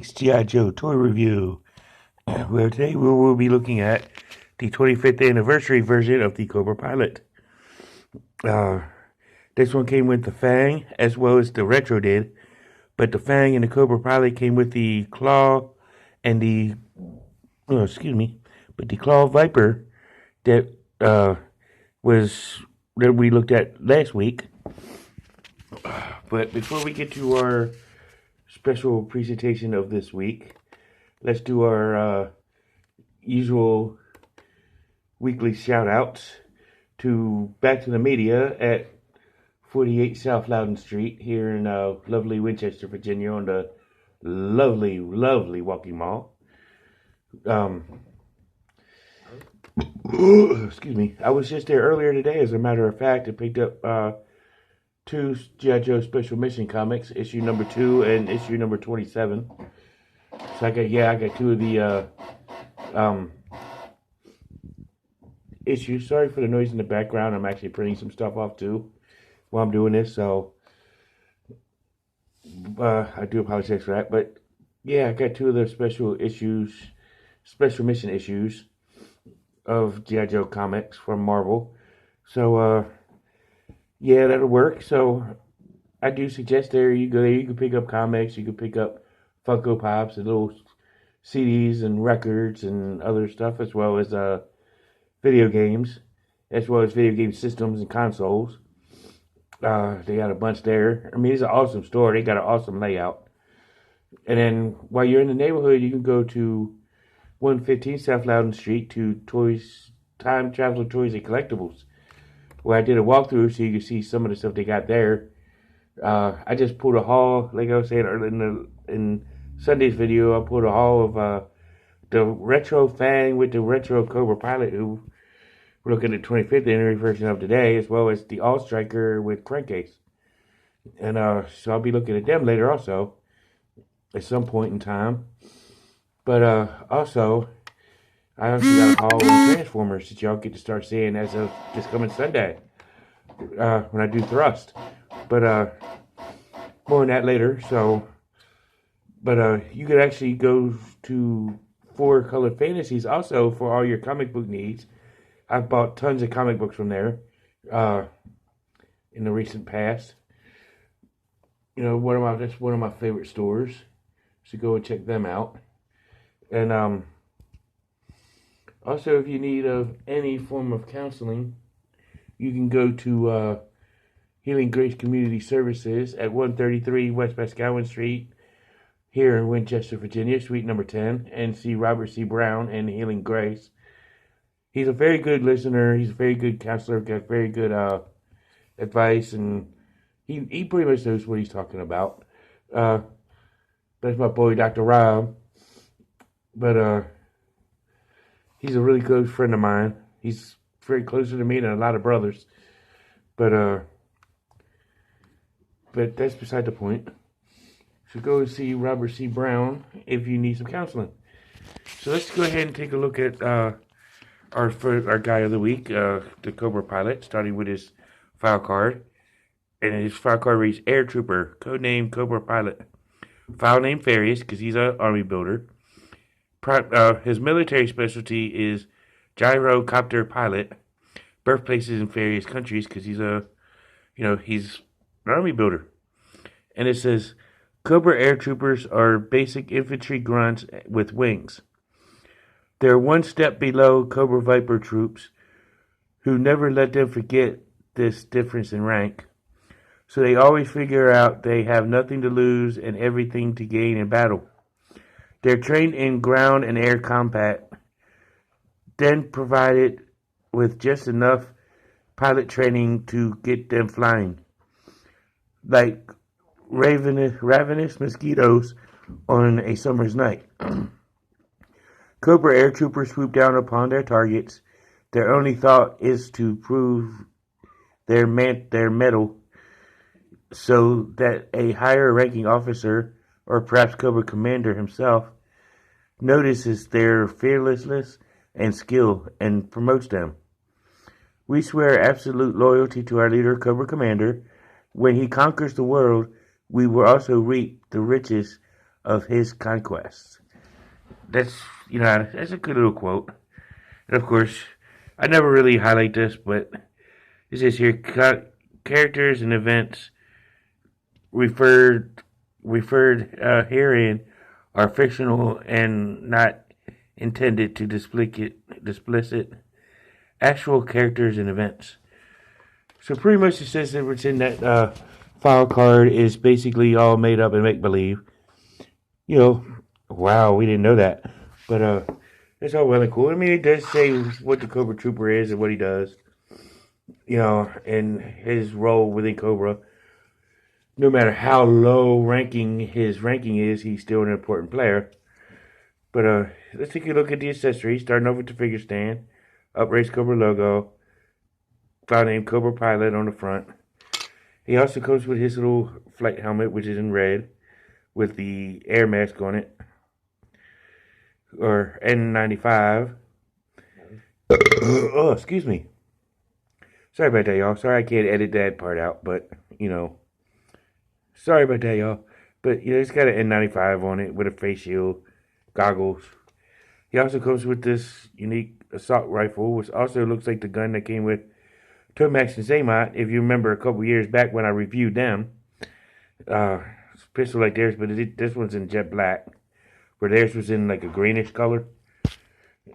It's G.I. Joe toy review, where today we will be looking at the 25th anniversary version of the Cobra Pilot. Uh, this one came with the Fang as well as the Retro did, but the Fang and the Cobra Pilot came with the Claw and the, but the Claw Viper that was that we looked at last week. But before we get to our special presentation of this week, let's do our usual weekly shout outs to Back to the Media at 48 South Loudon Street here in lovely Winchester, Virginia, on the lovely, lovely Walking Mall. Excuse me. I was just there earlier today, as a matter of fact, and picked up two G.I. Joe Special Mission comics, issue number 2 and issue number 27. So I got two of the issues. Sorry for the noise in the background. I'm actually printing some stuff off too while I'm doing this, so I do apologize for that. But yeah, I got two of the special mission issues of G.I. Joe comics from Marvel. So yeah, that'll work. So I do suggest there you go. You can pick up comics. You can pick up Funko Pops and little CDs and records and other stuff, as well as video games, as well as video game systems and consoles. They got a bunch there. I mean, it's an awesome store. They got an awesome layout. And then while you're in the neighborhood, you can go to 115 South Loudon Street to Time Traveler Toys and Collectibles, where I did a walkthrough so you can see some of the stuff they got there. I just pulled a haul, like I was saying earlier in Sunday's video. I pulled a haul of the retro Fang with the retro Cobra Pilot, who we're looking at the 25th anniversary version of today, as well as the All Striker with crankcase. And so I'll be looking at them later also, at some point in time. But also, I also got a haul of Transformers that y'all get to start seeing as of this coming Sunday, when I do Thrust. But more on that later. So, but you could actually go to 4 Color Fantasies also for all your comic book needs. I've bought tons of comic books from there in the recent past. You know, that's one of my favorite stores. So go and check them out. And also, if you need any form of counseling, you can go to Healing Grace Community Services at 133 West Pascowan Street here in Winchester, Virginia, suite number 10, and see Robert C. Brown and Healing Grace. He's a very good listener. He's a very good counselor. Got very good advice, and he pretty much knows what he's talking about. That's my boy, Dr. Rob. But he's a really close friend of mine. He's very closer to me than a lot of brothers. But that's beside the point. So go and see Robert C. Brown if you need some counseling. So let's go ahead and take a look at our guy of the week, the Cobra Pilot, starting with his file card. And his file card reads Air Trooper, codename Cobra Pilot. File name Farius, because he's an army builder. His military specialty is gyrocopter pilot. Birthplaces in various countries, because he's he's an army builder. And it says, Cobra Air Troopers are basic infantry grunts with wings. They're one step below Cobra Viper troops, who never let them forget this difference in rank. So they always figure out they have nothing to lose and everything to gain in battle. They're trained in ground and air combat, then provided with just enough pilot training to get them flying, like ravenous mosquitoes on a summer's night. Cobra Air Troopers swoop down upon their targets. Their only thought is to prove their mettle, so that a higher ranking officer, or perhaps Cobra Commander himself, notices their fearlessness and skill and promotes them. We swear absolute loyalty to our leader, Cobra Commander. When he conquers the world, we will also reap the riches of his conquests. That's, that's a good little quote. And of course, I never really highlight this, but it says here, characters and events referred herein are fictional and not intended to explicit actual characters and events. So pretty much it says that what's in that file card is basically all made up and make believe. Wow, we didn't know that, but it's all well and cool. I mean, it does say what the Cobra Trooper is and what he does. And his role within Cobra. No matter how low ranking his ranking is, he's still an important player. But let's take a look at the accessories. Starting off with the figure stand, upraised Cobra logo, file name Cobra Pilot on the front. He also comes with his little flight helmet, which is in red, with the air mask on it, or N95. Oh, excuse me. Sorry about that, y'all. Sorry I can't edit that part out, but sorry about that, y'all. But it's got an N95 on it with a face shield, goggles. He also comes with this unique assault rifle, which also looks like the gun that came with Tomax and Zaymot. If you remember a couple years back when I reviewed them, it's a pistol like theirs, but this one's in jet black, where theirs was in like a greenish color.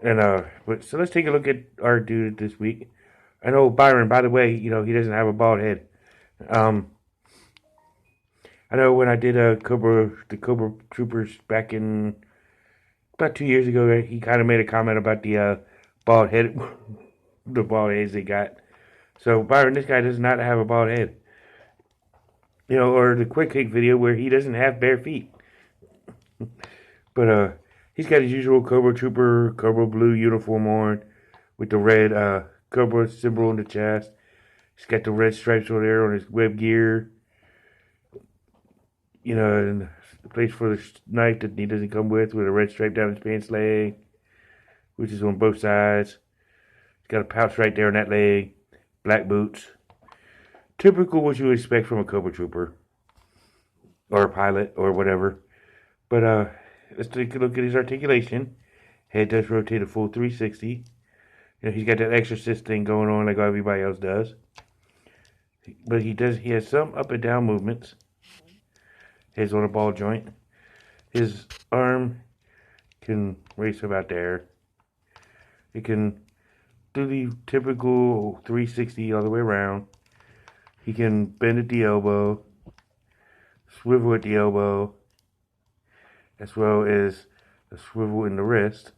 And so let's take a look at our dude this week. I know Byron, by the way, he doesn't have a bald head. I know when I did the Cobra Troopers back in about 2 years ago, he kind of made a comment about the bald head, the bald heads they got. So Byron, this guy does not have a bald head. Or the quick kick video where he doesn't have bare feet. But he's got his usual Cobra Trooper, Cobra Blue uniform on with the red Cobra symbol on the chest. He's got the red stripes on there on his web gear. And the place for the knife that he doesn't come with a red stripe down his pants leg, which is on both sides. He's got a pouch right there on that leg. Black boots. Typical what you would expect from a Cobra Trooper. Or a pilot, or whatever. But let's take a look at his articulation. Head does rotate a full 360. He's got that exorcist thing going on like everybody else does. But he has some up and down movements. He's on a ball joint. His arm can race about there. It can do the typical 360 all the way around. He can bend at the elbow, swivel at the elbow, as well as a swivel in the wrist.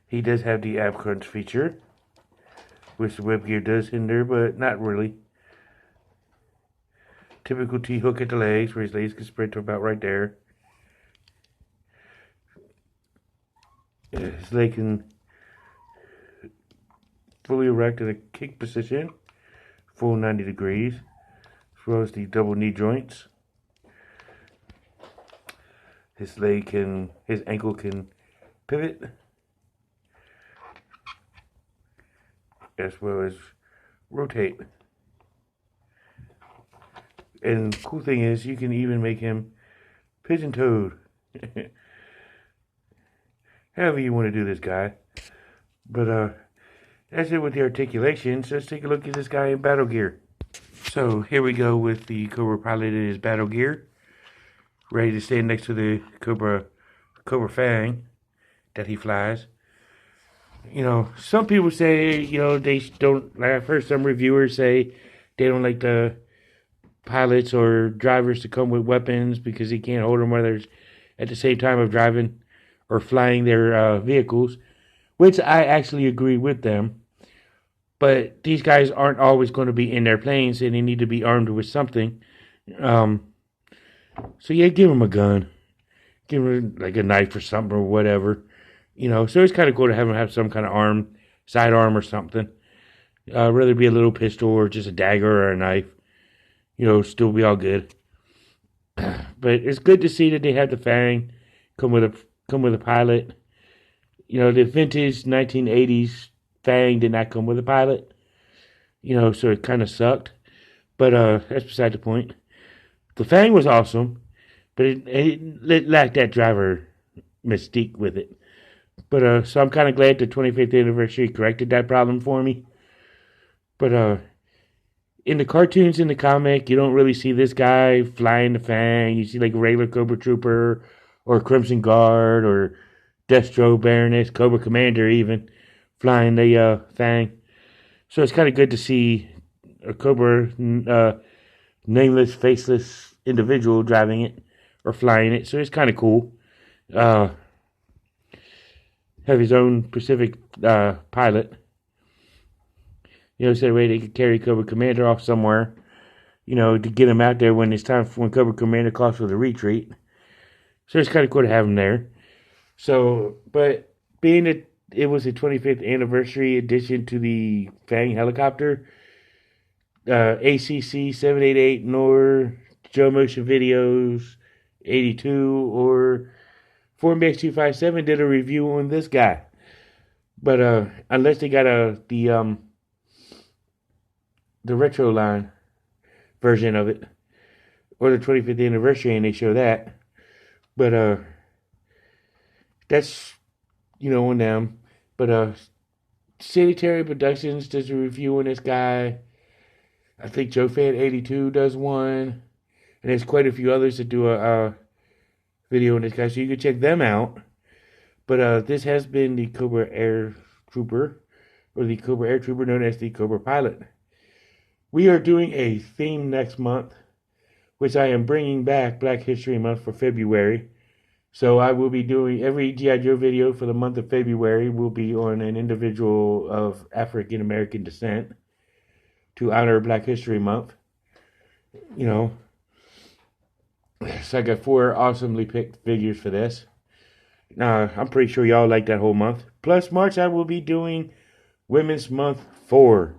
He does have the ab crunch feature, which the web gear does hinder, but not really. Typical T-hook at the legs, where his legs can spread to about right there. His leg can fully erect in a kick position, full 90 degrees, as well as the double knee joints. His ankle can pivot, as well as rotate. And the cool thing is, you can even make him pigeon-toed. However you want to do this guy. But that's it with the articulations. Let's take a look at this guy in battle gear. So here we go with the Cobra Pilot in his battle gear, ready to stand next to the Cobra Fang that he flies. Some people say, they don't, like I've heard some reviewers say they don't like the pilots or drivers to come with weapons because he can't hold them while they're at the same time of driving or flying their vehicles, which I actually agree with them. But these guys aren't always going to be in their planes, and they need to be armed with something. So yeah, give them a gun, give them like a knife or something or whatever. So it's kind of cool to have them have some kind of sidearm or something. Whether it be a little pistol or just a dagger or a knife. Still be all good. But it's good to see that they have the Fang come with a pilot. The vintage 1980s Fang did not come with a pilot. So it kind of sucked. But that's beside the point. The Fang was awesome, but it lacked that driver mystique with it. But so I'm kind of glad the 25th anniversary corrected that problem for me. But in the cartoons, in the comic, you don't really see this guy flying the Fang. You see like regular Cobra Trooper or Crimson Guard or Destro Baroness, Cobra Commander even flying the Fang. So it's kind of good to see a Cobra nameless, faceless individual driving it or flying it. So it's kind of cool. Uh, have his own Pacific pilot. So that way they could carry Cobra Commander off somewhere. To get him out there when it's time for when Cobra Commander calls for the retreat. So it's kind of cool to have him there. So, but being that it was the 25th anniversary addition to the Fang helicopter, ACC 788 nor Joe Motion Videos 82 or Formbex 257 did a review on this guy. But unless they got the retro line version of it or the 25th anniversary and they show that. But that's on them. But Sanitary Productions does a review on this guy. I think Joe Fan 82 does one. And there's quite a few others that do a video on this guy, so you can check them out. But this has been the Cobra Air Trooper, or the Cobra Air Trooper known as the Cobra Pilot. We are doing a theme next month, which I am bringing back Black History Month for February. So I will be doing every G.I. Joe video for the month of February will be on an individual of African American descent to honor Black History Month. So I got 4 awesomely picked figures for this. I'm pretty sure y'all like that whole month. Plus March I will be doing Women's Month 4.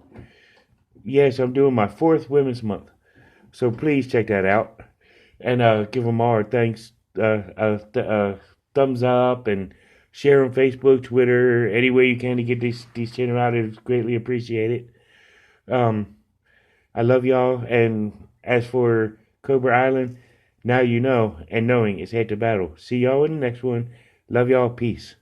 Yes, I'm doing my 4th Women's Month. So please check that out. And give them all our thanks. Thumbs up and share on Facebook, Twitter, any way you can to get these channels out. It's greatly appreciated. I love y'all. And as for Cobra Island, now you know, and knowing is head to battle. See y'all in the next one. Love y'all. Peace.